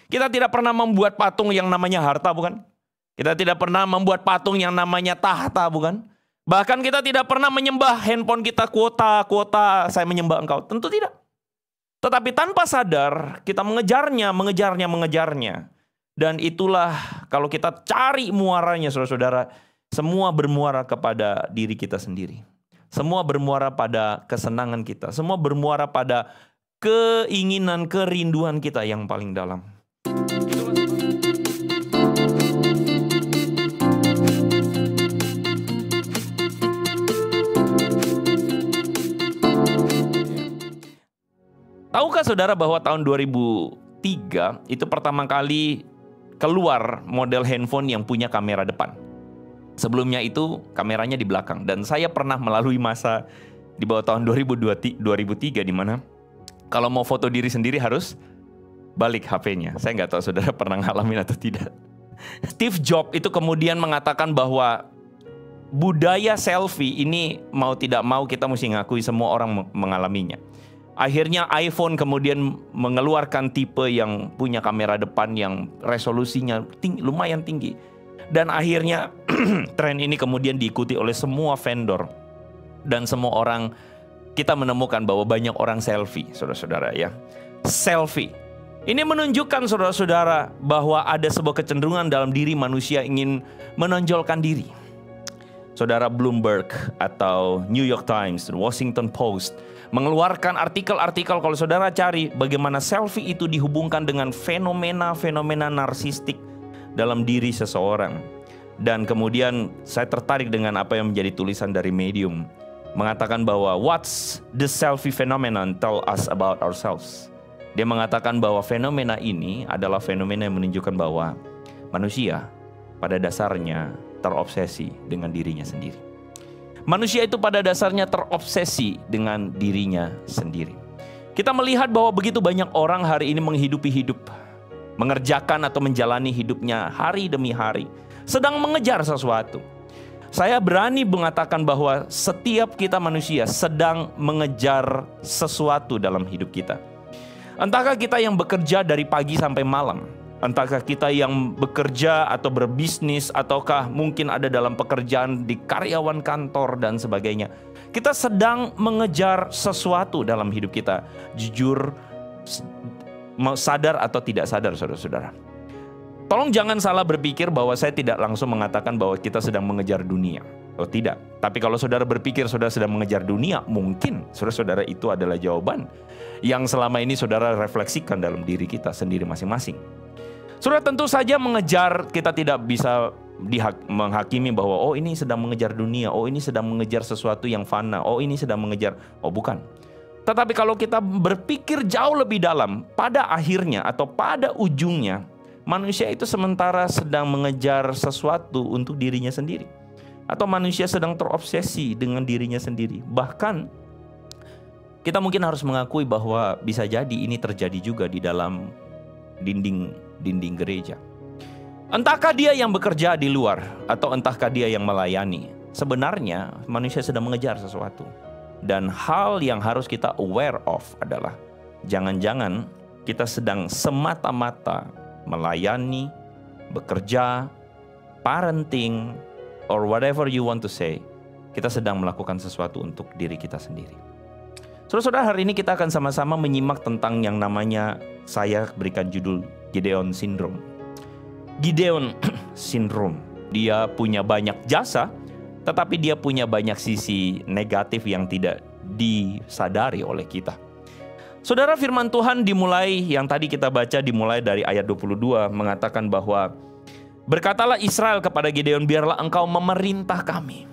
Kita tidak pernah membuat patung yang namanya harta, bukan? Kita tidak pernah membuat patung yang namanya tahta, bukan? Bahkan kita tidak pernah menyembah handphone kita, kuota, saya menyembah engkau. Tentu tidak. Tetapi tanpa sadar, kita mengejarnya. Dan itulah kalau kita cari muaranya, saudara-saudara, semua bermuara kepada diri kita sendiri. Semua bermuara pada kesenangan kita. Semua bermuara pada keinginan, kerinduan kita yang paling dalam. Tahukah saudara bahwa tahun 2003 itu pertama kali keluar model handphone yang punya kamera depan? Sebelumnya itu kameranya di belakang. Dan saya pernah melalui masa di bawah tahun 2003 di mana kalau mau foto diri sendiri harus balik HP-nya. Saya nggak tahu saudara pernah ngalamin atau tidak. Steve Jobs itu kemudian mengatakan bahwa budaya selfie ini mau tidak mau kita mesti ngakui semua orang mengalaminya. Akhirnya iPhone kemudian mengeluarkan tipe yang punya kamera depan yang resolusinya lumayan tinggi. Dan akhirnya tren ini kemudian diikuti oleh semua vendor. Dan semua orang, kita menemukan bahwa banyak orang selfie, saudara-saudara ya. Selfie. Ini menunjukkan saudara-saudara bahwa ada sebuah kecenderungan dalam diri manusia ingin menonjolkan diri. Saudara Bloomberg atau New York Times, Washington Post mengeluarkan artikel-artikel kalau saudara cari bagaimana selfie itu dihubungkan dengan fenomena-fenomena narsistik dalam diri seseorang. Dan kemudian saya tertarik dengan apa yang menjadi tulisan dari Medium. Mengatakan bahwa what's the selfie phenomenon tell us about ourselves. Dia mengatakan bahwa fenomena ini adalah fenomena yang menunjukkan bahwa manusia pada dasarnya terobsesi dengan dirinya sendiri. Manusia itu pada dasarnya terobsesi dengan dirinya sendiri. Kita melihat bahwa begitu banyak orang hari ini menghidupi hidup, mengerjakan atau menjalani hidupnya hari demi hari, sedang mengejar sesuatu. Saya berani mengatakan bahwa setiap kita manusia sedang mengejar sesuatu dalam hidup kita. Entahkah kita yang bekerja dari pagi sampai malam, entahkah kita yang bekerja atau berbisnis, ataukah mungkin ada dalam pekerjaan di karyawan kantor dan sebagainya. Kita sedang mengejar sesuatu dalam hidup kita. Jujur, sadar atau tidak sadar, saudara-saudara. Tolong jangan salah berpikir bahwa saya tidak langsung mengatakan bahwa kita sedang mengejar dunia. Oh tidak. Tapi kalau saudara berpikir saudara sedang mengejar dunia, mungkin saudara-saudara itu adalah jawaban yang selama ini saudara refleksikan dalam diri kita sendiri masing-masing. Saudara tentu saja mengejar, kita tidak bisa menghakimi bahwa oh ini sedang mengejar dunia, oh ini sedang mengejar sesuatu yang fana, oh ini sedang mengejar, oh bukan. Tetapi kalau kita berpikir jauh lebih dalam, pada akhirnya atau pada ujungnya, manusia itu sementara sedang mengejar sesuatu untuk dirinya sendiri. Atau manusia sedang terobsesi dengan dirinya sendiri. Bahkan kita mungkin harus mengakui bahwa bisa jadi ini terjadi juga di dalam dinding gereja. Entahkah dia yang bekerja di luar atau entahkah dia yang melayani, sebenarnya manusia sedang mengejar sesuatu. Dan hal yang harus kita aware of adalah jangan-jangan kita sedang semata-mata melayani, bekerja, parenting, or whatever you want to say, kita sedang melakukan sesuatu untuk diri kita sendiri. Saudara-saudara, hari ini kita akan sama-sama menyimak tentang yang namanya, saya berikan judul Gideon Syndrome. Gideon Syndrome. Dia punya banyak jasa, tetapi dia punya banyak sisi negatif yang tidak disadari oleh kita. Saudara, firman Tuhan dimulai, yang tadi kita baca dimulai dari ayat 22, mengatakan bahwa berkatalah Israel kepada Gideon, biarlah engkau memerintah kami.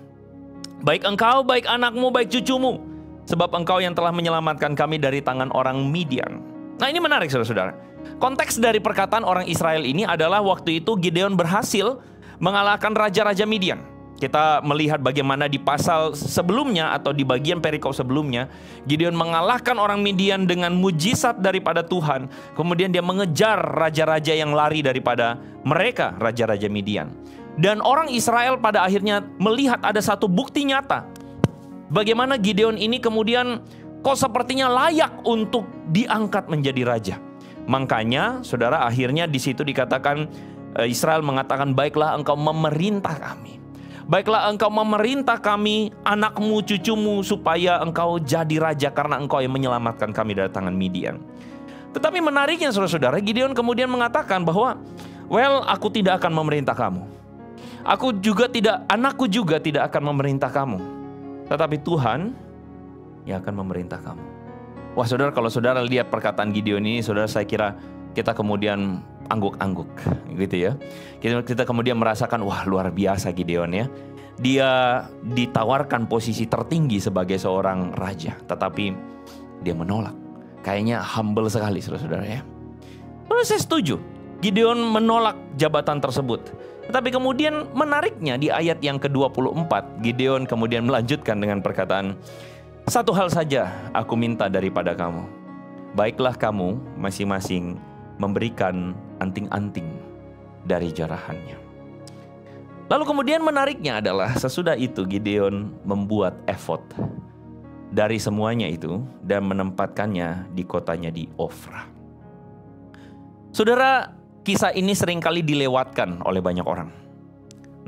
Baik engkau, baik anakmu, baik cucumu, sebab engkau yang telah menyelamatkan kami dari tangan orang Midian. Nah ini menarik saudara-saudara. Konteks dari perkataan orang Israel ini adalah waktu itu Gideon berhasil mengalahkan raja-raja Midian. Kita melihat bagaimana di pasal sebelumnya atau di bagian perikop sebelumnya, Gideon mengalahkan orang Midian dengan mujizat daripada Tuhan. Kemudian dia mengejar raja-raja yang lari daripada mereka, raja-raja Midian. Dan orang Israel pada akhirnya melihat ada satu bukti nyata bagaimana Gideon ini kemudian kok sepertinya layak untuk diangkat menjadi raja. Makanya saudara, akhirnya di situ dikatakan, Israel mengatakan, baiklah engkau memerintah kami. Baiklah engkau memerintah kami, anakmu, cucumu, supaya engkau jadi raja, karena engkau yang menyelamatkan kami dari tangan Midian. Tetapi menariknya saudara-saudara, Gideon kemudian mengatakan bahwa, aku tidak akan memerintah kamu. Anakku juga tidak akan memerintah kamu. Tetapi Tuhan yang akan memerintah kamu. Wah saudara, kalau saudara lihat perkataan Gideon ini, saudara, saya kira kita kemudian angguk-angguk gitu ya. Kita kemudian merasakan, wah luar biasa Gideon ya. Dia ditawarkan posisi tertinggi sebagai seorang raja, tetapi dia menolak. Kayaknya humble sekali saudara-saudara ya. Lalu saya setuju, Gideon menolak jabatan tersebut. Tetapi kemudian menariknya di ayat yang ke-24, Gideon kemudian melanjutkan dengan perkataan, satu hal saja aku minta daripada kamu. Baiklah kamu masing-masing memberikan anting-anting dari jarahannya. Lalu kemudian menariknya adalah sesudah itu Gideon membuat efod dari semuanya itu dan menempatkannya di kotanya di Ofra. Saudara, kisah ini seringkali dilewatkan oleh banyak orang.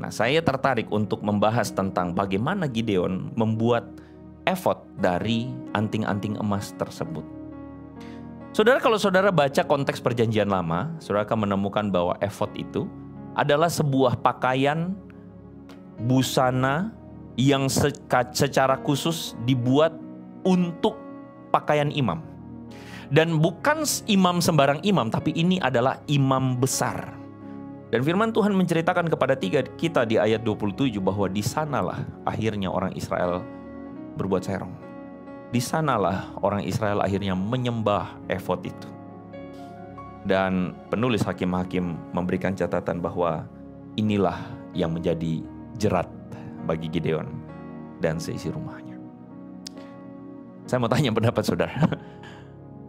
Nah, saya tertarik untuk membahas tentang bagaimana Gideon membuat efod dari anting-anting emas tersebut. Saudara, kalau saudara baca konteks perjanjian lama, saudara akan menemukan bahwa efod itu adalah sebuah pakaian busana yang secara khusus dibuat untuk pakaian imam. Dan bukan imam sembarang imam, tapi ini adalah imam besar. Dan firman Tuhan menceritakan kepada kita di ayat 27 bahwa di sanalah akhirnya orang Israel berbuat serong. Di sanalah orang Israel akhirnya menyembah efod itu. Dan penulis Hakim-Hakim memberikan catatan bahwa inilah yang menjadi jerat bagi Gideon dan seisi rumahnya. Saya mau tanya pendapat saudara.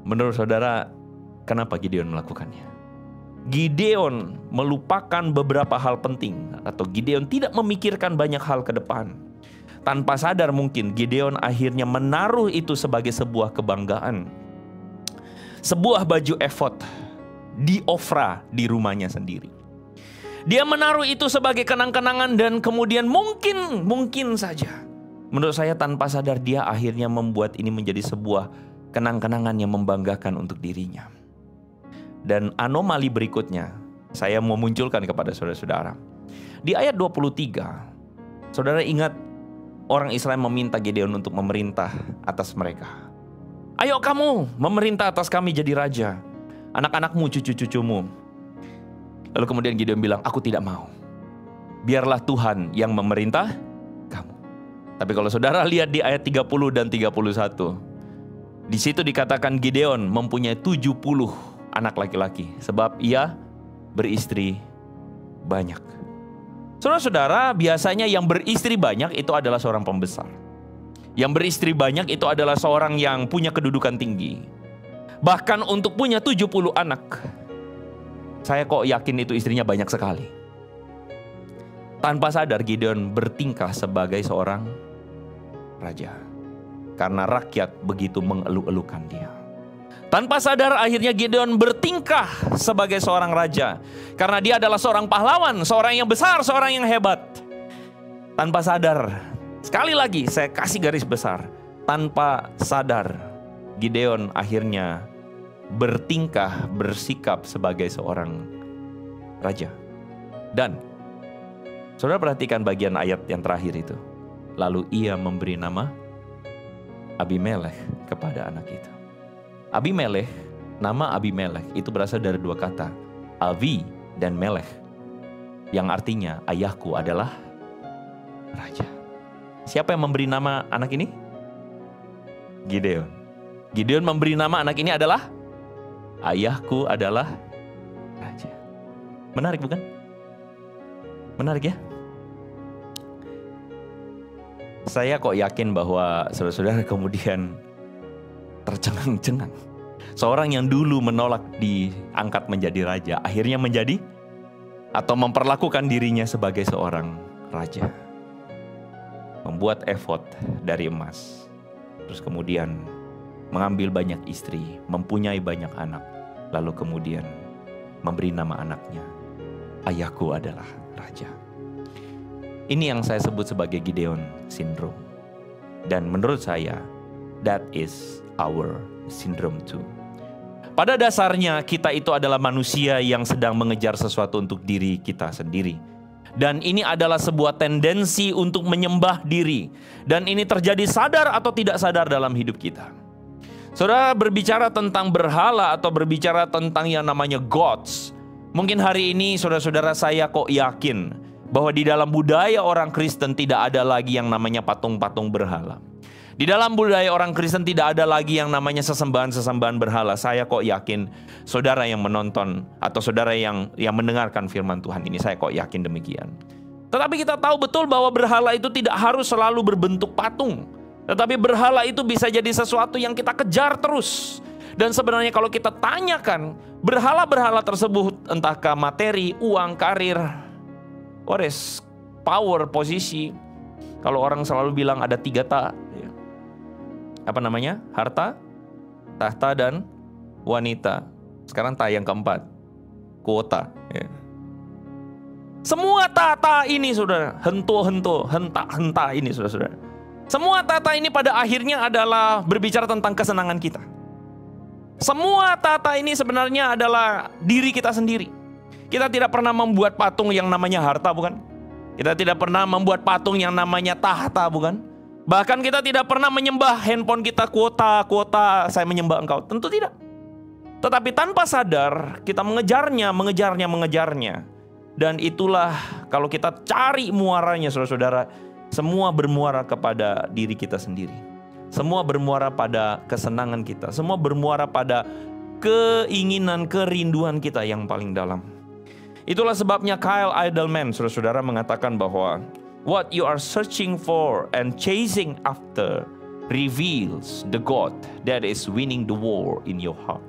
Menurut saudara, kenapa Gideon melakukannya? Gideon melupakan beberapa hal penting, atau Gideon tidak memikirkan banyak hal ke depan. Tanpa sadar mungkin Gideon akhirnya menaruh itu sebagai sebuah kebanggaan. Sebuah baju efod di Ofra di rumahnya sendiri. Dia menaruh itu sebagai kenang-kenangan dan kemudian mungkin saja, menurut saya tanpa sadar dia akhirnya membuat ini menjadi sebuah kenang-kenangan yang membanggakan untuk dirinya. Dan anomali berikutnya saya mau munculkan kepada saudara-saudara. Di ayat 23, saudara ingat orang Israel meminta Gideon untuk memerintah atas mereka. Ayo kamu memerintah atas kami jadi raja, anak-anakmu, cucu-cucumu. Lalu kemudian Gideon bilang, aku tidak mau. Biarlah Tuhan yang memerintah kamu. Tapi kalau saudara lihat di ayat 30 dan 31, di situ dikatakan Gideon mempunyai 70 anak laki-laki sebab ia beristri banyak. Saudara-saudara, biasanya yang beristri banyak itu adalah seorang pembesar. Yang beristri banyak itu adalah seorang yang punya kedudukan tinggi. Bahkan untuk punya 70 anak, saya kok yakin itu istrinya banyak sekali. Tanpa sadar Gideon bertingkah sebagai seorang raja. Karena rakyat begitu mengeluh-elukan dia. Tanpa sadar akhirnya Gideon bertingkah sebagai seorang raja. Karena dia adalah seorang pahlawan, seorang yang besar, seorang yang hebat. Tanpa sadar, sekali lagi saya kasih garis besar. Tanpa sadar Gideon akhirnya bertingkah, bersikap sebagai seorang raja. Dan saudara perhatikan bagian ayat yang terakhir itu. Lalu ia memberi nama Abimelek kepada anak itu. Abimelek, nama Abimelek itu berasal dari dua kata, Avi dan Melek, yang artinya ayahku adalah raja. Siapa yang memberi nama anak ini? Gideon. Gideon memberi nama anak ini adalah ayahku adalah raja. Menarik bukan? Menarik ya? Saya kok yakin bahwa saudara-saudara kemudian tercengang-cengang. Seorang yang dulu menolak diangkat menjadi raja, akhirnya menjadi atau memperlakukan dirinya sebagai seorang raja. Membuat efod dari emas. Terus kemudian mengambil banyak istri, mempunyai banyak anak. lalu kemudian memberi nama anaknya, ayahku adalah raja. Ini yang saya sebut sebagai Gideon syndrome. Dan menurut saya, that is our syndrome too. Pada dasarnya kita itu adalah manusia yang sedang mengejar sesuatu untuk diri kita sendiri. Dan ini adalah sebuah tendensi untuk menyembah diri. Dan ini terjadi sadar atau tidak sadar dalam hidup kita. Saudara berbicara tentang berhala atau berbicara tentang yang namanya gods. Mungkin hari ini saudara-saudara saya kok yakin bahwa di dalam budaya orang Kristen tidak ada lagi yang namanya patung-patung berhala. Di dalam budaya orang Kristen tidak ada lagi yang namanya sesembahan-sesembahan berhala. Saya kok yakin saudara yang menonton atau saudara yang mendengarkan firman Tuhan ini, saya kok yakin demikian. Tetapi kita tahu betul bahwa berhala itu tidak harus selalu berbentuk patung. Tetapi berhala itu bisa jadi sesuatu yang kita kejar terus. Dan sebenarnya kalau kita tanyakan, berhala-berhala tersebut entahkah materi, uang, karir, power, posisi. Kalau orang selalu bilang ada 3 ta. Apa namanya? Harta, tahta, dan wanita. Sekarang ta yang keempat, kuota. Semua tata ini saudara, hento-hento, henta-henta ini saudara-saudara. Semua tata ini pada akhirnya adalah berbicara tentang kesenangan kita. Semua tata ini sebenarnya adalah diri kita sendiri. Kita tidak pernah membuat patung yang namanya harta, bukan? Kita tidak pernah membuat patung yang namanya tahta, bukan? Bahkan kita tidak pernah menyembah handphone kita, kuota, saya menyembah engkau. Tentu tidak. Tetapi tanpa sadar kita mengejarnya. Dan itulah kalau kita cari muaranya saudara-saudara, semua bermuara kepada diri kita sendiri. Semua bermuara pada kesenangan kita. Semua bermuara pada keinginan, kerinduan kita yang paling dalam. Itulah sebabnya Kyle Idleman saudara-saudara mengatakan bahwa what you are searching for and chasing after reveals the God that is winning the war in your heart.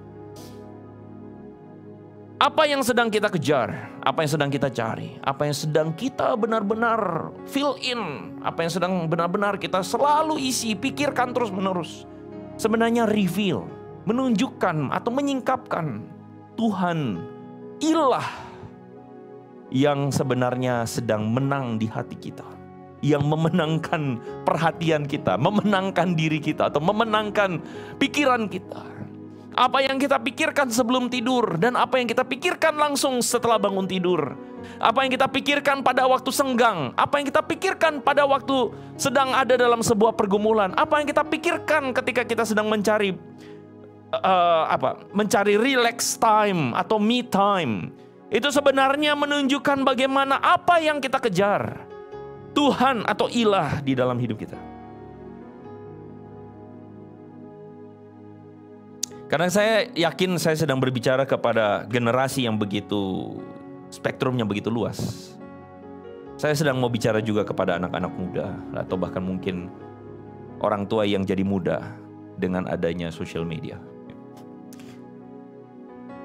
Apa yang sedang kita kejar, apa yang sedang kita cari, apa yang sedang kita benar-benar fill in, apa yang sedang benar-benar kita selalu isi, pikirkan terus-menerus. Sebenarnya reveal, menunjukkan atau menyingkapkan Tuhan, ilah yang sebenarnya sedang menang di hati kita, yang memenangkan perhatian kita, memenangkan diri kita, atau memenangkan pikiran kita. Apa yang kita pikirkan sebelum tidur dan apa yang kita pikirkan langsung setelah bangun tidur. Apa yang kita pikirkan pada waktu senggang, apa yang kita pikirkan pada waktu sedang ada dalam sebuah pergumulan, apa yang kita pikirkan ketika kita sedang mencari mencari relax time atau me time. Itu sebenarnya menunjukkan bagaimana apa yang kita kejar, Tuhan atau ilah di dalam hidup kita. Karena saya yakin saya sedang berbicara kepada generasi yang begitu, spektrumnya begitu luas. Saya sedang mau bicara juga kepada anak-anak muda, atau bahkan mungkin orang tua yang jadi muda dengan adanya sosial media.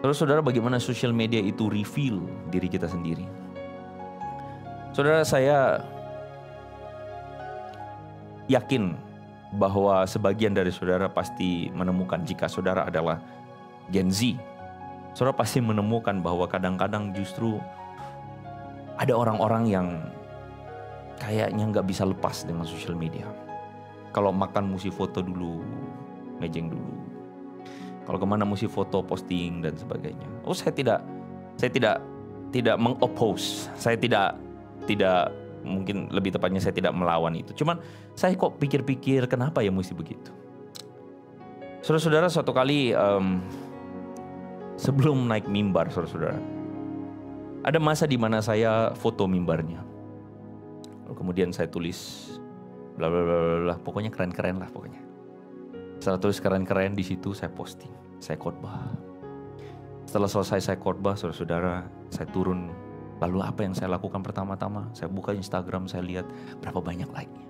Saudara, bagaimana sosial media itu reveal diri kita sendiri. Saudara, saya yakin bahwa sebagian dari saudara pasti menemukan, jika saudara adalah Gen Z, saudara pasti menemukan bahwa kadang-kadang justru ada orang-orang yang kayaknya nggak bisa lepas dengan sosial media. Kalau makan mesti foto dulu, ngejeng dulu. Kalau kemana mesti foto, posting dan sebagainya. Saya tidak mengoppose. Saya tidak mungkin lebih tepatnya saya tidak melawan itu. Cuman saya kok pikir-pikir kenapa ya mesti begitu. Saudara-saudara, suatu kali sebelum naik mimbar, saudara-saudara, ada masa di mana saya foto mimbarnya. Lalu kemudian saya tulis bla bla bla bla, pokoknya keren-keren lah pokoknya. Setelah tulis keren-keren di situ saya posting, saya khotbah. Setelah selesai saya khotbah, saudara-saudara, saya turun. Lalu apa yang saya lakukan pertama-tama? Saya buka Instagram, saya lihat berapa banyak like-nya.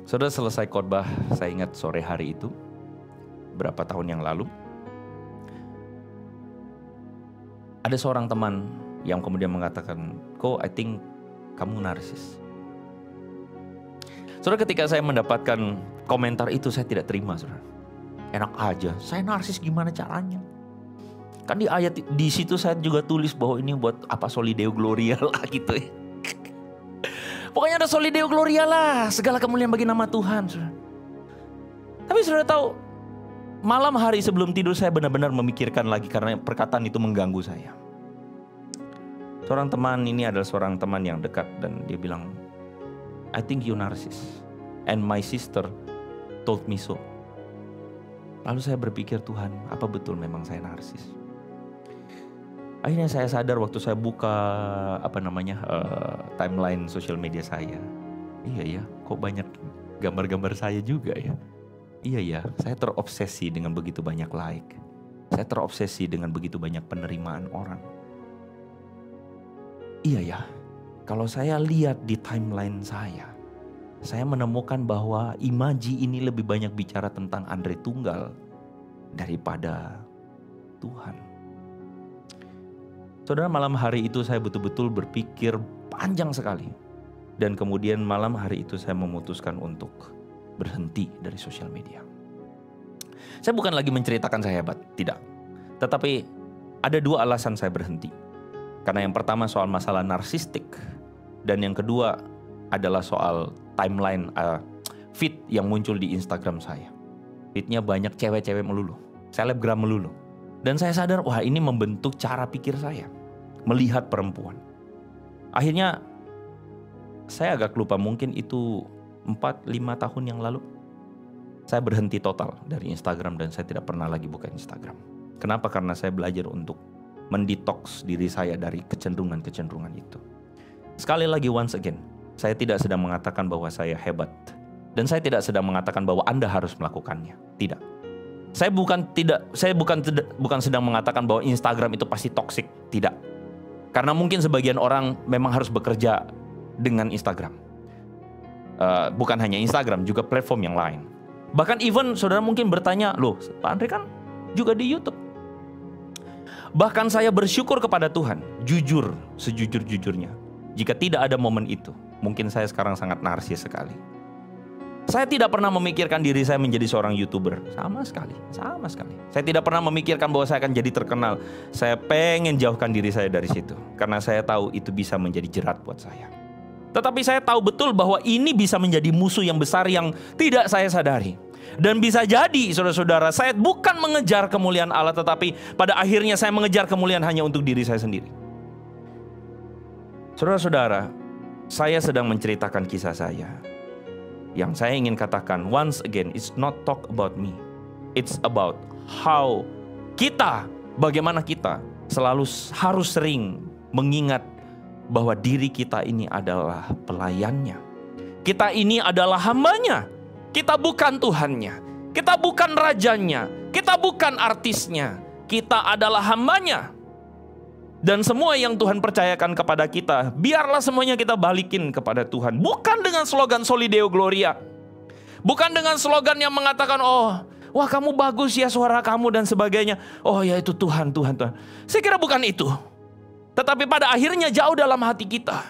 Saudara, selesai khotbah, saya ingat sore hari itu, berapa tahun yang lalu, ada seorang teman yang kemudian mengatakan, "Ko, I think kamu narsis." Saudara, ketika saya mendapatkan komentar itu, saya tidak terima, saudara. Enak aja, saya narsis gimana caranya? Kan di ayat di situ saya juga tulis bahwa ini buat apa soli Deo Gloria lah gitu ya. Pokoknya ada soli Deo Gloria lah, segala kemuliaan bagi nama Tuhan. Tapi saudara tahu, malam hari sebelum tidur saya benar-benar memikirkan lagi karena perkataan itu mengganggu saya. Seorang teman, ini adalah seorang teman yang dekat, dan dia bilang, I think you narcissist, and my sister told me so. Lalu saya berpikir, Tuhan, apa betul memang saya narsis? Akhirnya saya sadar waktu saya buka timeline sosial media saya. Iya ya, kok banyak gambar-gambar saya juga ya. Iya ya, saya terobsesi dengan begitu banyak like. Saya terobsesi dengan begitu banyak penerimaan orang. Iya ya, kalau saya lihat di timeline saya menemukan bahwa imaji ini lebih banyak bicara tentang Andre Tunggal daripada Tuhan. Saudara, malam hari itu saya betul-betul berpikir panjang sekali. Dan kemudian malam hari itu saya memutuskan untuk berhenti dari sosial media. Saya bukan lagi menceritakan saya hebat, tidak. Tetapi ada dua alasan saya berhenti. Karena yang pertama soal masalah narsistik. Dan yang kedua adalah soal timeline feed yang muncul di Instagram saya. Feednya banyak cewek-cewek melulu, selebgram melulu. Dan saya sadar, wah ini membentuk cara pikir saya melihat perempuan. Akhirnya saya agak lupa, mungkin itu 4-5 tahun yang lalu saya berhenti total dari Instagram dan saya tidak pernah lagi buka Instagram. Kenapa? Karena saya belajar untuk mendetoks diri saya dari kecenderungan-kecenderungan itu. Sekali lagi, once again, saya tidak sedang mengatakan bahwa saya hebat. Dan saya tidak sedang mengatakan bahwa Anda harus melakukannya. Tidak. Saya bukan sedang mengatakan bahwa Instagram itu pasti toksik. Tidak. Karena mungkin sebagian orang memang harus bekerja dengan Instagram. Bukan hanya Instagram, juga platform yang lain. Bahkan even saudara mungkin bertanya, loh Pak Andre kan juga di YouTube. Bahkan saya bersyukur kepada Tuhan, jujur, sejujur-jujurnya. Jika tidak ada momen itu, mungkin saya sekarang sangat narsis sekali. Saya tidak pernah memikirkan diri saya menjadi seorang YouTuber. Sama sekali. Saya tidak pernah memikirkan bahwa saya akan jadi terkenal. Saya pengen jauhkan diri saya dari situ. Karena saya tahu itu bisa menjadi jerat buat saya. Tetapi saya tahu betul bahwa ini bisa menjadi musuh yang besar yang tidak saya sadari. Dan bisa jadi saudara-saudara, saya bukan mengejar kemuliaan Allah, tetapi pada akhirnya saya mengejar kemuliaan hanya untuk diri saya sendiri. Saudara-saudara, saya sedang menceritakan kisah saya. Yang saya ingin katakan, once again, it's not talk about me. It's about how bagaimana kita selalu harus sering mengingat bahwa diri kita ini adalah pelayannya. Kita ini adalah hambanya. Kita bukan Tuhannya. Kita bukan rajanya. Kita bukan artisnya. Kita adalah hambanya. Dan semua yang Tuhan percayakan kepada kita, biarlah semuanya kita balikin kepada Tuhan. Bukan dengan slogan Soli Deo Gloria. Bukan dengan slogan yang mengatakan, oh, wah kamu bagus ya suara kamu dan sebagainya. Oh ya itu Tuhan. Saya kira bukan itu. Tetapi pada akhirnya jauh dalam hati kita.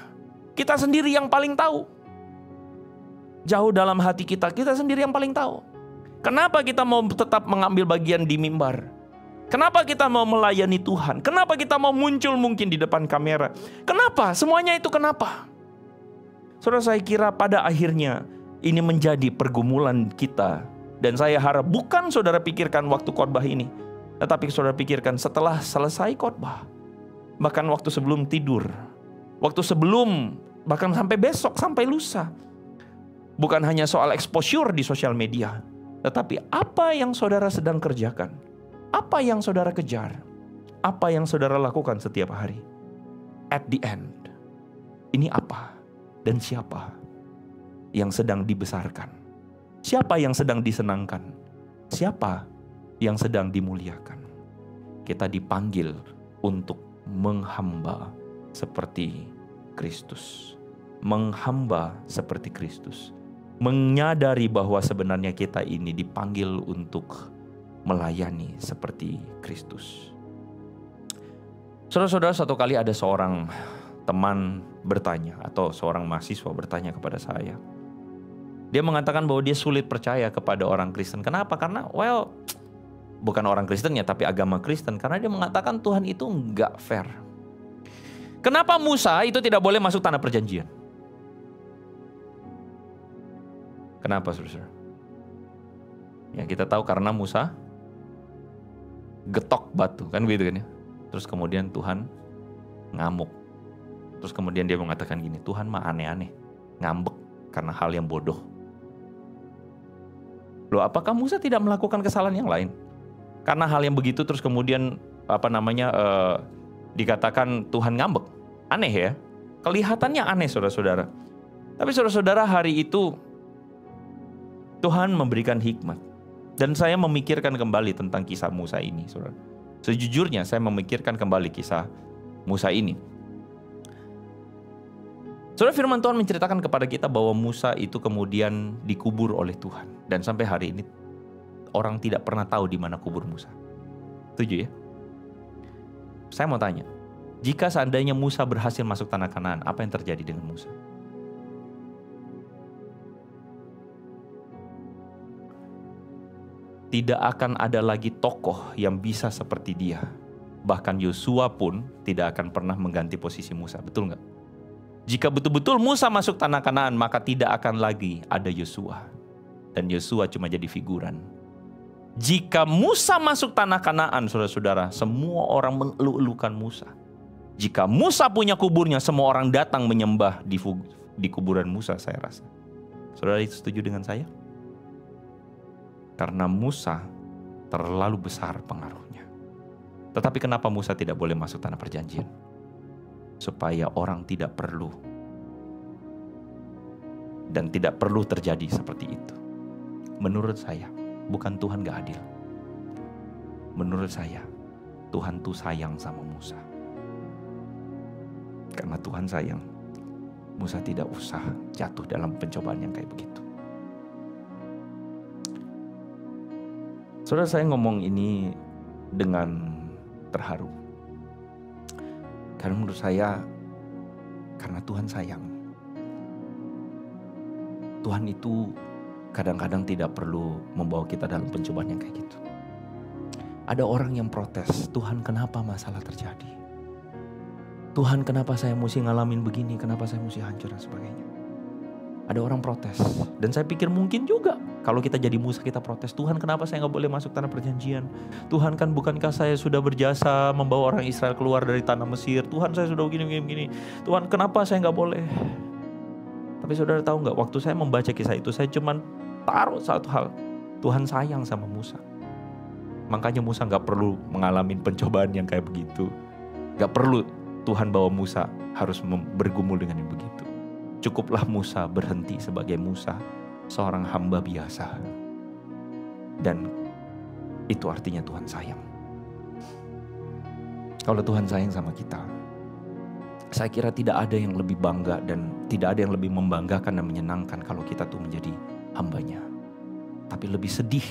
Kita sendiri yang paling tahu. Jauh dalam hati kita sendiri yang paling tahu. Kenapa kita mau tetap mengambil bagian di mimbar? Kenapa kita mau melayani Tuhan? Kenapa kita mau muncul mungkin di depan kamera? Kenapa? Semuanya itu kenapa? Saudara, saya kira pada akhirnya ini menjadi pergumulan kita. Dan saya harap bukan saudara pikirkan waktu khotbah ini, tetapi saudara pikirkan setelah selesai khotbah. Bahkan waktu sebelum tidur. Waktu sebelum, bahkan sampai besok, sampai lusa. Bukan hanya soal exposure di sosial media, tetapi apa yang saudara sedang kerjakan. Apa yang saudara kejar? Apa yang saudara lakukan setiap hari? At the end, ini apa dan siapa yang sedang dibesarkan? Siapa yang sedang disenangkan? Siapa yang sedang dimuliakan? Kita dipanggil untuk menghamba seperti Kristus. Menghamba seperti Kristus. Menyadari bahwa sebenarnya kita ini dipanggil untuk melayani seperti Kristus. Saudara-saudara, satu kali ada seorang teman bertanya atau seorang mahasiswa bertanya kepada saya, Dia mengatakan bahwa dia sulit percaya kepada orang Kristen. Kenapa? Karena bukan orang Kristennya tapi agama Kristen. Karena dia mengatakan Tuhan itu nggak fair. Kenapa Musa itu tidak boleh masuk tanah perjanjian? Kenapa, saudara? Ya, kita tahu karena Musa getok batu, kan begitu kan ya. Terus kemudian Tuhan ngamuk. Terus kemudian dia mengatakan gini, Tuhan mah aneh-aneh, ngambek karena hal yang bodoh. Loh, apakah Musa tidak melakukan kesalahan yang lain? Karena hal yang begitu terus kemudian dikatakan Tuhan ngambek. Aneh ya. Kelihatannya aneh, saudara-saudara. Tapi saudara-saudara, hari itu Tuhan memberikan hikmat. Dan saya memikirkan kembali tentang kisah Musa ini, saudara. Sejujurnya saya memikirkan kembali kisah Musa ini. Saudara, firman Tuhan menceritakan kepada kita bahwa Musa itu kemudian dikubur oleh Tuhan. Dan sampai hari ini orang tidak pernah tahu di mana kubur Musa. Setuju ya? Saya mau tanya, jika seandainya Musa berhasil masuk tanah Kanaan, apa yang terjadi dengan Musa? Tidak akan ada lagi tokoh yang bisa seperti dia. Bahkan Yosua pun tidak akan pernah mengganti posisi Musa. Betul nggak? Jika betul-betul Musa masuk tanah Kanaan, maka tidak akan lagi ada Yosua. Dan Yosua cuma jadi figuran. Jika Musa masuk tanah Kanaan, saudara-saudara, semua orang mengeluh-elukan Musa. Jika Musa punya kuburnya, semua orang datang menyembah di kuburan Musa, saya rasa. Saudara itu setuju dengan saya? Karena Musa terlalu besar pengaruhnya. Tetapi kenapa Musa tidak boleh masuk tanah perjanjian? Supaya orang tidak perlu dan tidak perlu terjadi seperti itu. Menurut saya, bukan Tuhan gak adil. Menurut saya, Tuhan tuh sayang sama Musa. Karena Tuhan sayang, Musa tidak usah jatuh dalam pencobaan yang kayak begitu. Saudara, saya ngomong ini dengan terharu. Karena menurut saya, karena Tuhan sayang. Tuhan itu kadang-kadang tidak perlu membawa kita dalam pencobaan yang kayak gitu. Ada orang yang protes, Tuhan kenapa masalah terjadi? Tuhan kenapa saya mesti ngalamin begini? Kenapa saya mesti hancur dan sebagainya? Ada orang protes. Dan saya pikir mungkin juga kalau kita jadi Musa kita protes, Tuhan kenapa saya gak boleh masuk tanah perjanjian? Tuhan kan bukankah saya sudah berjasa membawa orang Israel keluar dari tanah Mesir? Tuhan saya sudah begini. Tuhan kenapa saya gak boleh? Tapi saudara tahu gak, waktu saya membaca kisah itu saya cuma taruh satu hal. Tuhan sayang sama Musa. Makanya Musa gak perlu mengalami pencobaan yang kayak begitu. Gak perlu Tuhan bawa Musa harus bergumul dengan yang begitu. Cukuplah Musa berhenti sebagai Musa, seorang hamba biasa. Dan itu artinya Tuhan sayang. Kalau Tuhan sayang sama kita, saya kira tidak ada yang lebih bangga dan tidak ada yang lebih membanggakan dan menyenangkan kalau kita tuh menjadi hambanya. Tapi lebih sedih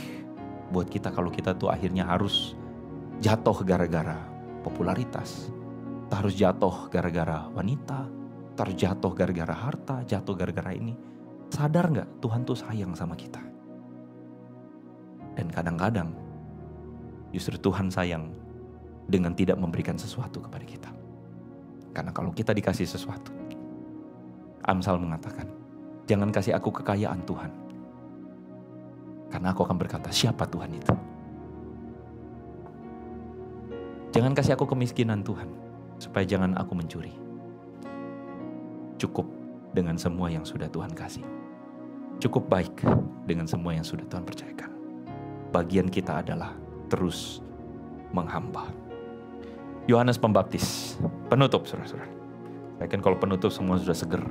buat kita kalau kita tuh akhirnya harus jatuh gara-gara popularitas. Kita harus jatuh gara-gara wanita, terjatuh gara-gara harta, jatuh gara-gara ini. Sadar gak Tuhan tuh sayang sama kita? Dan kadang-kadang justru Tuhan sayang dengan tidak memberikan sesuatu kepada kita. Karena kalau kita dikasih sesuatu, Amsal mengatakan, jangan kasih aku kekayaan Tuhan. Karena aku akan berkata, siapa Tuhan itu? Jangan kasih aku kemiskinan Tuhan, supaya jangan aku mencuri. Cukup dengan semua yang sudah Tuhan kasih. Cukup baik dengan semua yang sudah Tuhan percayakan. Bagian kita adalah terus menghamba. Yohanes Pembaptis, penutup saudara-saudara. Saya yakin kalau penutup semua sudah seger.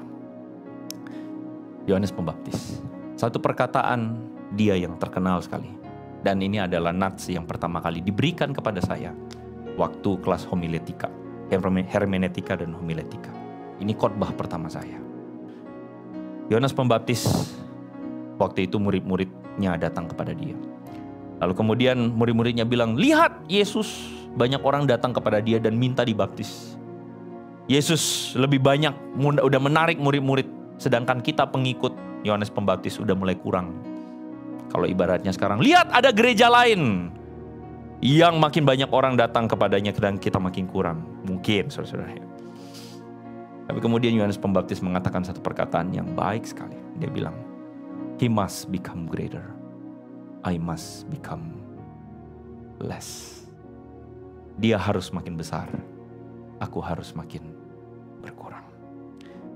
Yohanes Pembaptis, satu perkataan dia yang terkenal sekali. Dan ini adalah nats yang pertama kali diberikan kepada saya waktu kelas homiletika, hermeneutika dan homiletika. Ini khotbah pertama saya. Yohanes Pembaptis, waktu itu murid-muridnya datang kepada dia. Lalu kemudian murid-muridnya bilang, lihat Yesus, banyak orang datang kepada dia dan minta dibaptis. Yesus lebih banyak, udah menarik murid-murid, sedangkan kita pengikut Yohanes Pembaptis udah mulai kurang. Kalau ibaratnya sekarang, lihat ada gereja lain yang makin banyak orang datang kepadanya dan kita makin kurang. Mungkin, saudara-saudara. Tapi kemudian Yohanes Pembaptis mengatakan satu perkataan yang baik sekali. Dia bilang, He must become greater, I must become less. Dia harus makin besar, aku harus makin berkurang.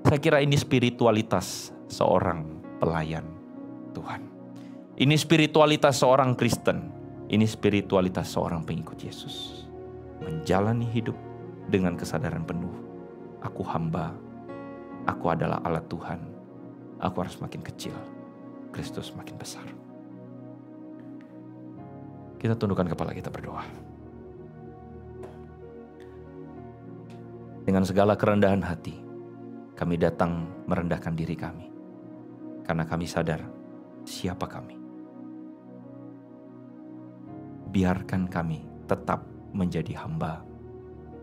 Saya kira ini spiritualitas seorang pelayan Tuhan. Ini spiritualitas seorang Kristen. Ini spiritualitas seorang pengikut Yesus. Menjalani hidup dengan kesadaran penuh. Aku hamba, aku adalah alat Tuhan. Aku harus makin kecil, Kristus makin besar. Kita tundukkan kepala kita berdoa. Dengan segala kerendahan hati, kami datang merendahkan diri kami. Karena kami sadar siapa kami. Biarkan kami tetap menjadi hamba,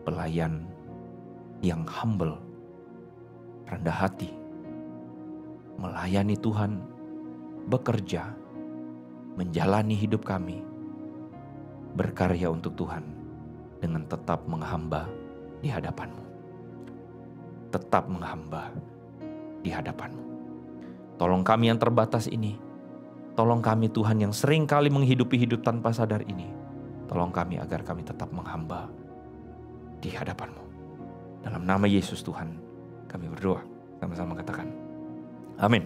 pelayan yang humble, rendah hati, melayani Tuhan, bekerja, menjalani hidup kami, berkarya untuk Tuhan dengan tetap menghamba di hadapan-Mu. Tetap menghamba di hadapan-Mu. Tolong kami yang terbatas ini. Tolong kami Tuhan yang sering kali menghidupi hidup tanpa sadar ini. Tolong kami agar kami tetap menghamba di hadapan-Mu. Dalam nama Yesus Tuhan kami berdoa. Sama-sama katakan. Amin.